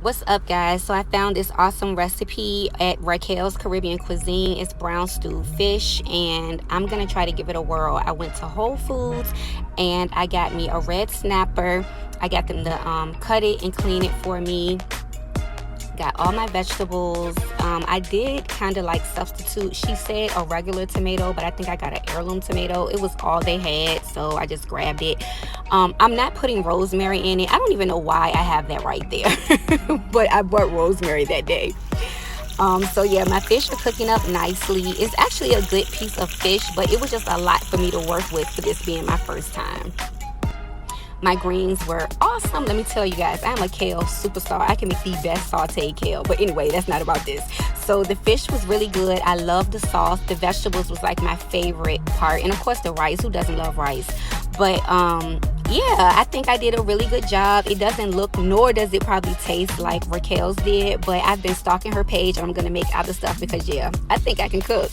What's up, guys? So I found this awesome recipe at Raquel's Caribbean Cuisine. It's brown stewed fish, and I'm gonna try to give it a whirl. I went to Whole Foods and I got me a red snapper. I got them to cut it and clean it for me. Got all my vegetables. I did kind of like substitute. She said a regular tomato, but I think I got an heirloom tomato. It was all they had, so I just grabbed it. I'm not putting rosemary in it. I don't even know why I have that right there, but I bought rosemary that day. So yeah, my fish are cooking up nicely. It's actually a good piece of fish, but it was just a lot for me to work with for this being my first time. My greens were awesome. Let me tell you guys, I'm a kale superstar. I can make the best sauteed kale. But anyway, that's not about this. So the fish was really good. I love the sauce. The vegetables was like my favorite part. And of course the rice. Who doesn't love rice? But yeah, I think I did a really good job. It doesn't look, nor does it probably taste like Raquel's did. But I've been stalking her page and I'm going to make other stuff because yeah, I think I can cook.